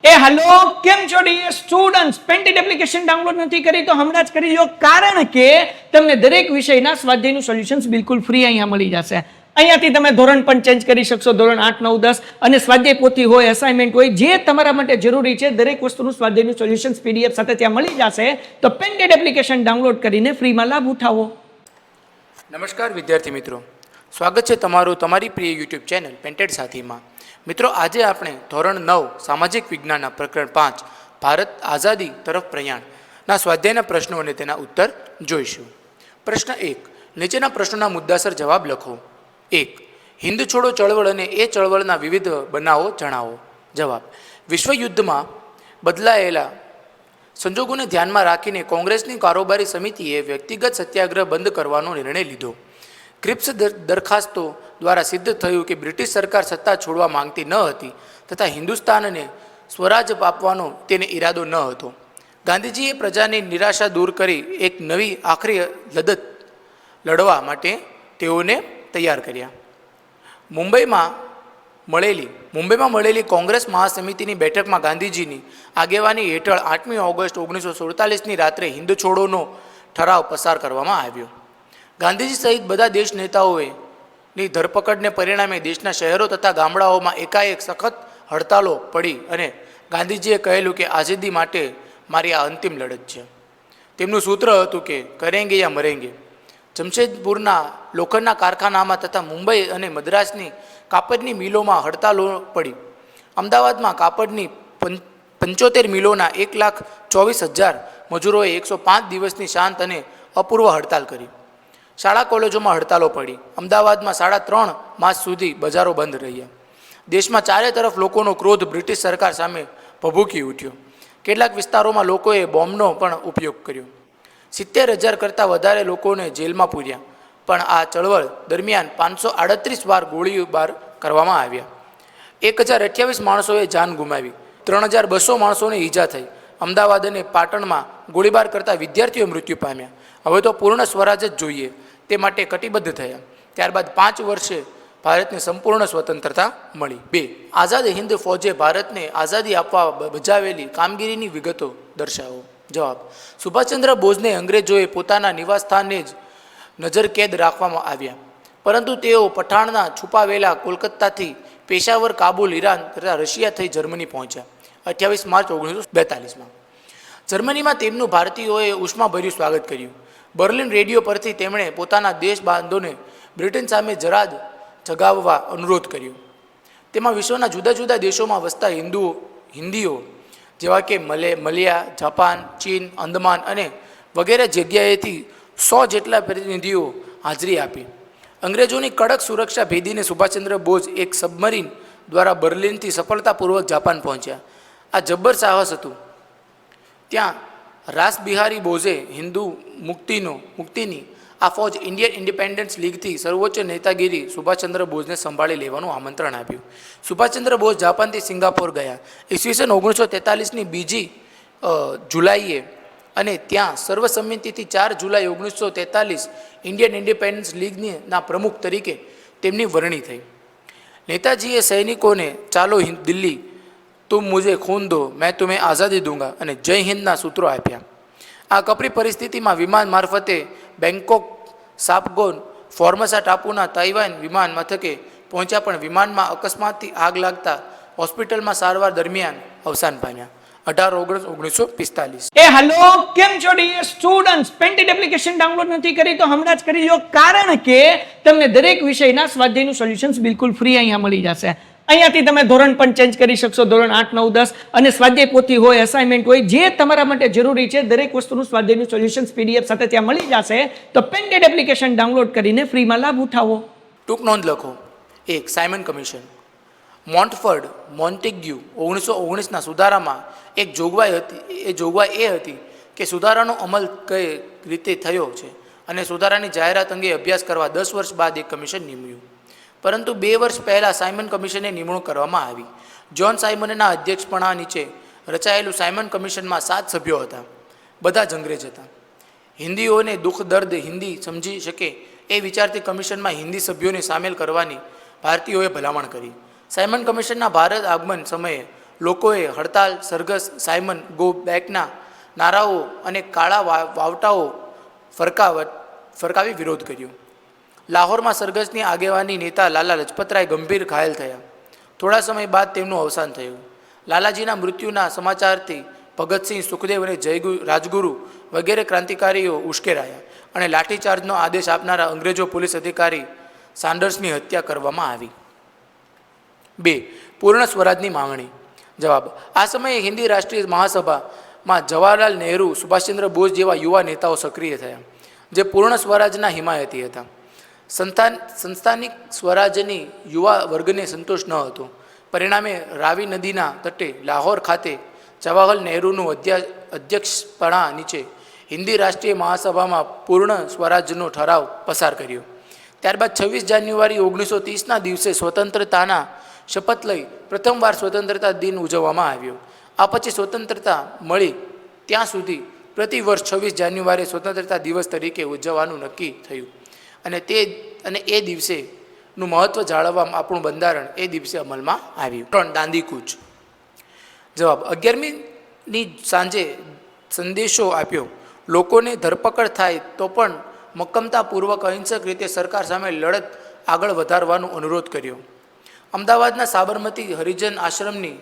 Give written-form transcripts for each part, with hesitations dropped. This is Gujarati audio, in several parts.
हेलो केम छो ડીયર સ્ટુડન્ટ્સ પેન્ટેડ એપ્લિકેશન ડાઉનલોડ નથી કરી તો હમણાં જ કરી લો કારણ કે તમને દરેક વિષયના સ્વાધ્યાયનું સોલ્યુશન્સ બિલકુલ ફ્રી અહીંયા મળી જશે। અહીંયાથી તમે ધોરણ પણ ચેન્જ કરી શકશો, ધોરણ 8, 9, 10 અને સ્વાધ્યાય પોથી હોય, અસાઇનમેન્ટ હોય, જે તમારા માટે જરૂરી છે દરેક વસ્તુનું સ્વાધ્યાયનું સોલ્યુશન્સ પીડીએફ સાથે ત્યાં મળી જશે। તો પેન્ટેડ એપ્લિકેશન ડાઉનલોડ કરીને ફ્રીમાં લાભ ઉઠાવો। નમસ્કાર વિદ્યાર્થી મિત્રો, સ્વાગત છે તમારું તમારી પ્રિય યુટ્યુબ ચેનલ પેન્ટેડ સાથીમાં। મિત્રો, આજે આપણે ધોરણ 9 સામાજિક વિજ્ઞાનના પ્રકરણ 5 ભારત આઝાદી તરફ પ્રયાણના સ્વાધ્યાયના પ્રશ્નો અને તેના ઉત્તર જોઈશું। પ્રશ્ન 1, નીચેના પ્રશ્નોના મુદ્દાસર જવાબ લખો। 1, હિન્દ છોડો ચળવળ અને એ ચળવળના વિવિધ બનાવો જણાવો। જવાબ: વિશ્વ યુદ્ધમાં બદલાયેલા સંજોગોને ધ્યાનમાં રાખીને કોંગ્રેસની કારોબારી સમિતિએ વ્યક્તિગત સત્યાગ્રહ બંધ કરવાનો નિર્ણય લીધો। ક્રિપ્સ દરખાસ્તો દ્વારા સિદ્ધ થયું કે બ્રિટિશ સરકાર સત્તા છોડવા માંગતી ન હતી તથા હિન્દુસ્તાનને સ્વરાજ આપવાનો તેને ઈરાદો ન હતો। ગાંધીજીએ પ્રજાની નિરાશા દૂર કરી એક નવી આખરી લડત લડવા માટે તેઓને તૈયાર કર્યા। મુંબઈમાં મળેલી કોંગ્રેસ મહાસમિતિની બેઠકમાં ગાંધીજીની આગેવાની હેઠળ 8મી ઓગસ્ટ 1947ની રાત્રે હિન્દ છોડોનો ઠરાવ પસાર કરવામાં આવ્યો। ગાંધીજી સહિત બધા દેશ નેતાઓની ધરપકડને પરિણામે દેશના શહેરો તથા ગામડાઓમાં એકાએક સખત હડતાલો પડી અને ગાંધીજીએ કહેલું કે આઝાદી માટે મારી આ અંતિમ લડત છે। તેમનું સૂત્ર હતું કે કરેંગે યા મરેંગે। જમશેદપુરના લોખંડના કારખાનામાં તથા મુંબઈ અને મદ્રાસની કાપડની મિલોમાં હડતાલો પડી। અમદાવાદમાં કાપડની 75 મિલોના 1,24,000 મજૂરોએ 105 દિવસની શાંત અને અપૂર્વ હડતાલ કરી। શાળા કોલેજોમાં હડતાલો પડી। અમદાવાદમાં 3.5 માસ સુધી બજારો બંધ રહ્યા। દેશમાં ચારે તરફ લોકોનો ક્રોધ બ્રિટિશ સરકાર સામે ભભૂકી ઉઠ્યો। કેટલાક વિસ્તારોમાં લોકોએ બોમ્બનો પણ ઉપયોગ કર્યો। 70,000 કરતાં વધારે લોકોને જેલમાં પૂર્યા। પણ આ ચળવળ દરમિયાન 538 વાર ગોળીબાર કરવામાં આવ્યા। 1,028 માણસોએ જાન ગુમાવી। 3,200 માણસોને ઈજા થઈ। અમદાવાદ અને પાટણમાં ગોળીબાર કરતા વિદ્યાર્થીઓ મૃત્યુ પામ્યા। હવે તો પૂર્ણ સ્વરાજ જ જોઈએ તે માટે કટિબદ્ધ થયા। ત્યારબાદ 5 વર્ષે ભારતને સંપૂર્ણ સ્વતંત્રતા મળી। 2, આઝાદ હિન્દ ફૌજે ભારતને આઝાદી આપવા બજાવેલી કામગીરીની વિગતો દર્શાવો। જવાબ: સુભાષચંદ્ર બોઝને અંગ્રેજોએ પોતાના નિવાસસ્થાને જ નજરકેદ રાખવામાં આવ્યા, પરંતુ તેઓ પઠાણના છુપાવેલા કોલકાતાથી પેશાવર, કાબુલ, ઈરાન તથા રશિયા થઈ જર્મની પહોંચ્યા 28 માર્ચ 1942માં। જર્મનીમાં તેમનું ભારતીયોએ ઉષ્માભર્યું સ્વાગત કર્યું। બર્લિન રેડિયો પરથી તેમણે પોતાના દેશબાંધોને બ્રિટન સામે જરાદ જગાવવા અનુરોધ કર્યો। તેમાં વિશ્વના જુદા જુદા દેશોમાં વસતા હિન્દીઓ જેવા કે મલયા, જાપાન, ચીન, અંદમાન અને વગેરે જગ્યાએથી 100 જેટલા પ્રતિનિધિઓ હાજરી આપી। અંગ્રેજોની કડક સુરક્ષા ભેદીને સુભાષચંદ્ર બોઝ એક સબમરીન દ્વારા બર્લિનથી સફળતાપૂર્વક જાપાન પહોંચ્યા। આ જબ્બર સાહસ હતું। ત્યાં રાસબિહારી બોઝે હિન્દુ મુક્તિની આ ફૌજ ઇન્ડિયન ઇન્ડિપેન્ડન્સ લીગથી સર્વોચ્ચ નેતાગીરી સુભાષચંદ્ર બોઝને સંભાળી લેવાનું આમંત્રણ આપ્યું। સુભાષચંદ્ર બોઝ જાપાનથી સિંગાપોર ગયા। ઈસવીસન 1943ની 2 જુલાઈએ અને ત્યાં સર્વસંમતિથી 4 જુલાઈ 1943 ઇન્ડિયન ઇન્ડિપેન્ડન્સ લીગના પ્રમુખ તરીકે તેમની વરણી થઈ। નેતાજીએ સૈનિકોને ચાલો દિલ્હી, તુમ મુझे खून दो मैं तुम्हें आज़ादी दूंगा અને જય હિન્દના સૂત્રો આપ્યા। આ કપરી પરિસ્થિતિમાં વિમાન મારફતે બેંકોક, સાપગોન, ફોર્મસા ટાપુના તાઇવાન વિમાન મથકે પહોંચ્યા, પણ વિમાનમાં અકસ્માતથી આગ લાગતા હોસ્પિટલમાં સારવાર દરમિયાન અવસાન પામ્યા। 18 ઓગસ્ટ 1945। हेलो केम छो ડીયર સ્ટુડન્ટ્સ પેન્ટેડ એપ્લિકેશન ડાઉનલોડ નથી કરી તો હમણાં જ કરી લો કારણ કે તમને દરેક વિષયના સ્વાધ્યાયનું સોલ્યુશન્સ બિલકુલ ફ્રી અહીંયા મળી જશે। અહીંયાથી તમે ધોરણ પણ ચેન્જ કરી શકશો, ધોરણ 8, 9, 10 અને સ્વાધ્યાય પોથી હોય, અસાઇનમેન્ટ હોય, જે તમારા માટે જરૂરી છે દરેક વસ્તુનું સ્વાધ્યાયનું સોલ્યુશન્સ પીડીએફ સાથે ત્યાં મળી જશે। તો પેન્ટેડ એપ્લિકેશન ડાઉનલોડ કરીને ફ્રીમાં લાભ ઉઠાવો। ટૂંક નોંધ લખો। 1, સાયમન કમિશન। મોન્ટફર્ડ મોન્ટેગ્યુ 1919ના સુધારામાં એક જોગવાઈ હતી। એ જોગવાઈ એ હતી કે સુધારાનો અમલ કઈ રીતે થયો છે અને સુધારાની જાહેરાત અંગે અભ્યાસ કરવા 10 વર્ષ બાદ એક કમિશન નિમ્યું, પરંતુ 2 વર્ષ પહેલાં સાયમન કમિશનની નિમણૂક કરવામાં આવી। જ્હોન સાયમનના અધ્યક્ષપણા નીચે રચાયેલું સાયમન કમિશનમાં 7 સભ્યો હતા, બધા જ અંગ્રેજ હતા। હિન્દીઓને દુઃખ દર્દ હિન્દી સમજી શકે એ વિચારથી કમિશનમાં હિન્દી સભ્યોને સામેલ કરવાની ભારતીયોએ ભલામણ કરી। સાયમન કમિશનના ભારત આગમન સમયે લોકોએ હડતાલ, સરઘસ, સાયમન ગો બેકના નારાઓ અને કાળા વાવટાઓ ફરકાવી વિરોધ કર્યો. લાહોરમાં સરઘસની આગેવાની નેતા લાલા લજપતરાય ગંભીર ઘાયલ થયા. થોડા સમય બાદ તેમનું અવસાન થયું. લાલાજીના મૃત્યુના સમાચારથી ભગતસિંહ, સુખદેવ અને રાજગુરુ વગેરે ક્રાંતિકારીઓ ઉશ્કેરાયા અને લાઠીચાર્જનો આદેશ આપનારા અંગ્રેજો પોલીસ અધિકારી સાન્ડર્સની હત્યા કરવામાં આવી. 2. પૂર્ણ સ્વરાજની માંગણી. જવાબ: આ સમયે હિન્દી રાષ્ટ્રીય મહાસભામાં જવાહરલાલ નહેરુ, સુભાષચંદ્ર બોઝ જેવા યુવા નેતાઓ સક્રિય થયા, જે પૂર્ણ સ્વરાજના હિમાયતી હતા. સંસ્થાનિક સ્વરાજની યુવા વર્ગને સંતોષ ન હતો. પરિણામે રાવી નદીના તટે લાહોર ખાતે જવાહરલાલ નહેરુનું અધ્યક્ષપણા નીચે હિન્દી રાષ્ટ્રીય મહાસભામાં પૂર્ણ સ્વરાજનો ઠરાવ પસાર કર્યો. ત્યારબાદ 26 જાન્યુઆરી 1930ના દિવસે સ્વતંત્રતાના શપથ લઈ પ્રથમવાર સ્વતંત્રતા દિન ઉજવવામાં આવ્યો. આ પછી સ્વતંત્રતા મળી ત્યાં સુધી પ્રતિવર્ષ 26 જાન્યુઆરી સ્વતંત્રતા દિવસ તરીકે ઉજવવાનું નક્કી થયું અને એ દિવસેનું મહત્ત્વ જાળવવા આપણું બંધારણ એ દિવસે અમલમાં આવ્યું. 3. દાંડી કૂચ. જવાબ: 11મીની સાંજે સંદેશો આપ્યો. લોકોને ધરપકડ થાય તો પણ મક્કમતાપૂર્વક અહિંસક રીતે સરકાર સામે લડત આગળ વધારવાનો અનુરોધ કર્યો. અમદાવાદના સાબરમતી હરિજન આશ્રમની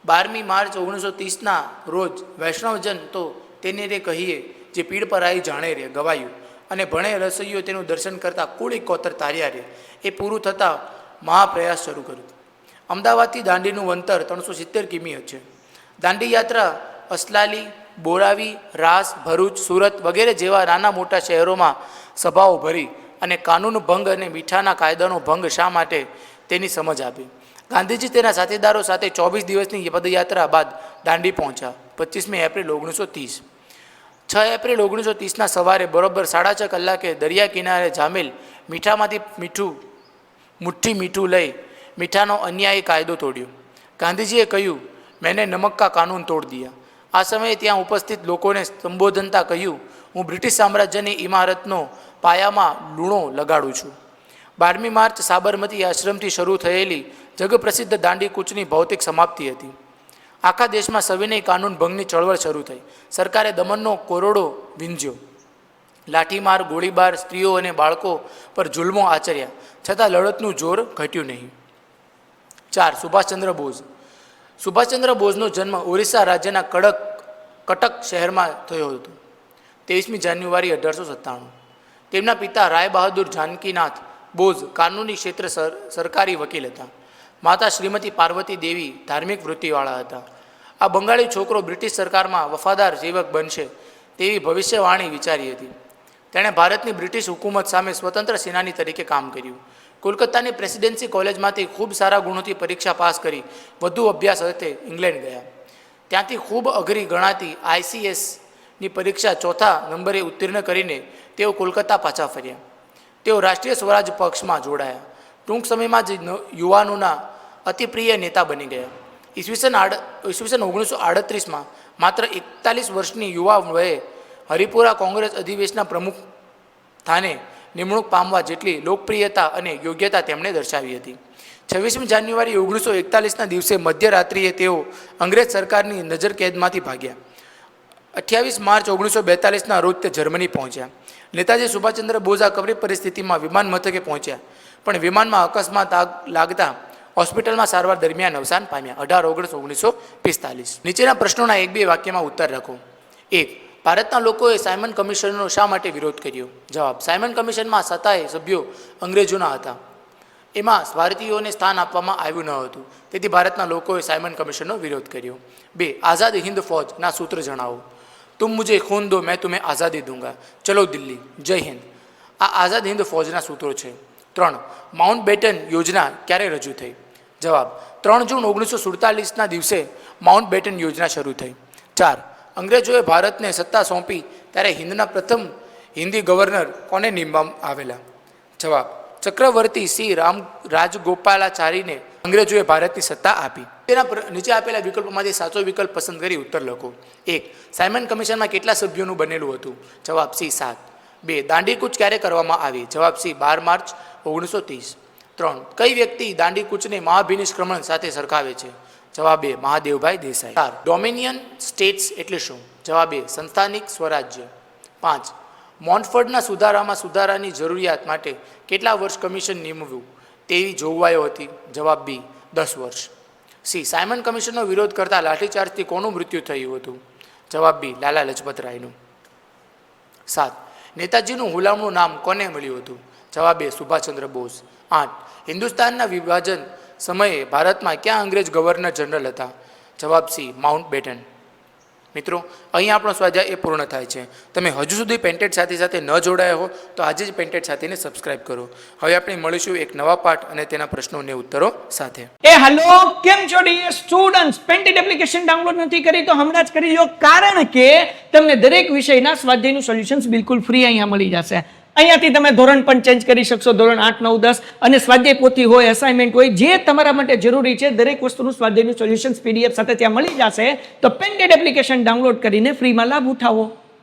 12મી માર્ચ 1930ના રોજ વૈષ્ણવજન તો તેને રે કહીએ જે પીડ પર આવી જાણે રે ગવાયું અને ભણે રસોઈઓ તેનું દર્શન કરતાં કુળી કોતર તાર્યા રે એ પૂરું થતાં મહાપ્રયાસ શરૂ કર્યો. અમદાવાદથી દાંડીનું અંતર 370 કિમી છે. દાંડી યાત્રા અસલાલી, બોરાવી, રાસ, ભરૂચ, સુરત વગેરે જેવા નાના મોટા શહેરોમાં સભાઓ ભરી અને કાનૂન ભંગ અને મીઠાના કાયદાનો ભંગ શા માટે તેની સમજ આપી. ગાંધીજી તેના સાથીદારો સાથે 24 દિવસની પદયાત્રા બાદ દાંડી પહોંચ્યા. 25મી એપ્રિલ 1930. 6 એપ્રિલ 1930ના સવારે બરોબર 6:30 કલાકે દરિયા કિનારે જામેલ મીઠામાંથી મુઠ્ઠી મીઠું લઈ મીઠાનો અન્યાયી કાયદો તોડ્યો. ગાંધીજીએ કહ્યું, મેને નમક કા કાનૂન તોડ દિયા. આ સમયે ત્યાં ઉપસ્થિત લોકોને સંબોધનતા કહ્યું, હું બ્રિટિશ સામ્રાજ્યની ઇમારતનો પાયામાં લૂણો લગાડું છું. 12મી માર્ચ સાબરમતી આશ્રમથી શરૂ થયેલી જગપ્રસિદ્ધ દાંડી કૂચની ભૌતિક સમાપ્તિ હતી. આખા દેશમાં સવિનય કાનૂન ભંગની ચળવળ શરૂ થઈ. સરકારે દમનનો કોરડો વીંઝ્યો. લાઠીમાર, ગોળીબાર, સ્ત્રીઓ અને બાળકો પર જુલ્મો આચર્યા, છતાં લડતનું જોર ઘટ્યું નહીં. 4. સુભાષચંદ્ર બોઝ. સુભાષચંદ્ર બોઝનો જન્મ ઓરિસ્સા રાજ્યના કટક શહેરમાં થયો હતો 23મી જાન્યુઆરી 1897. તેમના પિતા રાય બહાદુર જાનકીનાથ બોઝ કાનૂની ક્ષેત્ર સરકારી વકીલ હતા. માતા શ્રીમતી પાર્વતી દેવી ધાર્મિક વૃત્તિવાળા હતા. આ બંગાળી છોકરો બ્રિટિશ સરકારમાં વફાદાર સેવક બનશે તેવી ભવિષ્યવાણી વિચારી હતી. તેણે ભારતની બ્રિટિશ હુકુમત સામે સ્વતંત્ર સેનાની તરીકે કામ કર્યું. કોલકાતાની પ્રેસિડેન્સી કોલેજમાંથી ખૂબ સારા ગુણોથી પરીક્ષા પાસ કરી વધુ અભ્યાસ અર્થે ઇંગ્લેન્ડ ગયા. ત્યાંથી ખૂબ અઘરી ગણાતી ICSની પરીક્ષા 4થા નંબરે ઉત્તીર્ણ કરીને તેઓ કોલકાતા પાછા ફર્યા. તેઓ રાષ્ટ્રીય સ્વરાજ પક્ષમાં જોડાયા. ટૂંક સમયમાં જ યુવાનોના અતિપ્રિય નેતા બની ગયા. ઈસવીસન 1938માં માત્ર 41 વર્ષની યુવા વયે હરિપુરા કોંગ્રેસ અધિવેશનના પ્રમુખ સ્થાને નિમણૂક પામવા જેટલી લોકપ્રિયતા અને યોગ્યતા તેમણે દર્શાવી હતી. 26મી જાન્યુઆરી 1941ના દિવસે મધ્યરાત્રિએ તેઓ અંગ્રેજ સરકારની નજરકેદમાંથી ભાગ્યા. 28 માર્ચ 1942ના રોજ તે જર્મની પહોંચ્યા. નેતાજી સુભાષચંદ્ર બોઝ આ કપરી પરિસ્થિતિમાં વિમાન મથકે પહોંચ્યા, પણ વિમાનમાં અકસ્માત લાગતા હોસ્પિટલમાં સારવાર દરમિયાન અવસાન પામ્યા. 18 ઓગસ્ટ 1945. નીચેના પ્રશ્નોના 1-2 વાક્યમાં ઉત્તર લખો. 1. ભારતના લોકોએ સાયમન કમિશનનો શા માટે વિરોધ કર્યો? જવાબ: સાયમન કમિશનમાં 7 સભ્યો અંગ્રેજોના હતા. એમાં ભારતીયોને સ્થાન આપવામાં આવ્યું ન હતું, તેથી ભારતના લોકોએ સાયમન કમિશનનો વિરોધ કર્યો. 2. આઝાદ હિન્દ ફૌજના સૂત્ર જણાવો. તુમ મુझे खून दो मैं तुम्हें आज़ादी दूंगा, ચલો દિલ્હી, જય હિન્દ. આ આઝાદ હિન્દ ફૌજના સૂત્રો છે. 3. માઉન્ટ બેટન યોજના ક્યારે રજૂ થઈ? જવાબ: 3 જૂન 1947ના દિવસે માઉન્ટ બેટન યોજના શરૂ થઈ. 4. અંગ્રેજોએ ભારતને સત્તા સોંપી ત્યારે હિન્દના પ્રથમ હિન્દી ગવર્નર કોને નિમવામાં આવેલા? જવાબ: ચક્રવર્તી સિંહ રાજગોપાલાચારીને અંગ્રેજોએ ભારતની સત્તા આપી. તેના નીચે આપેલા વિકલ્પોમાંથી સાચો વિકલ્પ પસંદ કરી ઉત્તર લખો. 1. સાયમન કમિશનમાં કેટલા સભ્યોનું બનેલું હતું? જવાબ C 7. 2. દાંડી કૂચ ક્યારે કરવામાં આવી? જવાબ C 12 માર્ચ 1930. 3. કઈ વ્યક્તિ દાંડી કૂચને મહાભિનિષ્ક્રમણ સાથે સરખાવે છે? જવાબ એ મહાદેવભાઈ દેસાઈ. 4. ડોમિનિયન સ્ટેટ્સ એટલે શું? જવાબ એ સંસ્થાનિક સ્વરાજ્ય. 5. મોન્ટફોર્ડના સુધારાની જરૂરિયાત માટે કેટલા વર્ષ કમિશન નિમવ્યું તેવી જોગવાઈઓ હતી? જવાબ બી 10 વર્ષ. સી. સાયમન કમિશનનો વિરોધ કરતા લાઠીચાર્જથી કોનું મૃત્યુ થયું હતું? જવાબ બી લાલા લજપત રાયનું. 7. નેતાજીનું હુલામણું નામ કોને મળ્યું હતું? જવાબ એ સુભાષચંદ્ર બોઝ. 8. હિન્દુસ્તાનના વિભાજન સમયે ભારતમાં ક્યાં અંગ્રેજ ગવર્નર જનરલ હતા? જવાબ સી માઉન્ટ બેટન. મિત્રો, અહીં આપણો સ્વાધ્યાય એ પૂર્ણ થાય છે. તમે હજુ સુધી પેન્ટેડ સાથી સાથે ન જોડાયા હો તો આજે જ પેન્ટેડ સાથીને સબસ્ક્રાઇબ કરો. હવે આપણે મળીશું એક નવા પાઠ અને તેના પ્રશ્નો અને ઉત્તરો સાથે. એ હલો, કેમ છો ડિયર સ્ટુડન્ટ્સ? પેન્ટેડ એપ્લિકેશન ડાઉનલોડ નથી કરી તો હમણાં જ કરી લો, કારણ કે તમને દરેક વિષયના સ્વાધ્યાયનું સોલ્યુશન્સ બિલકુલ ફ્રી અહીંયા મળી જશે. અહીંયાથી તમે ધોરણ પણ ચેન્જ કરી શકશો, ધોરણ 8, 9, 10 અને સ્વાધ્યાય પોથી હોય, અસાઇનમેન્ટ હોય, જે તમારા માટે જરૂરી છે દરેક વસ્તુનું સ્વાધ્યાયનું સોલ્યુશન્સ PDF સાથે ત્યાં મળી જશે. તો પેન્ટેડ એપ્લિકેશન ડાઉનલોડ કરીને ફ્રીમાં લાભ ઉઠાવો.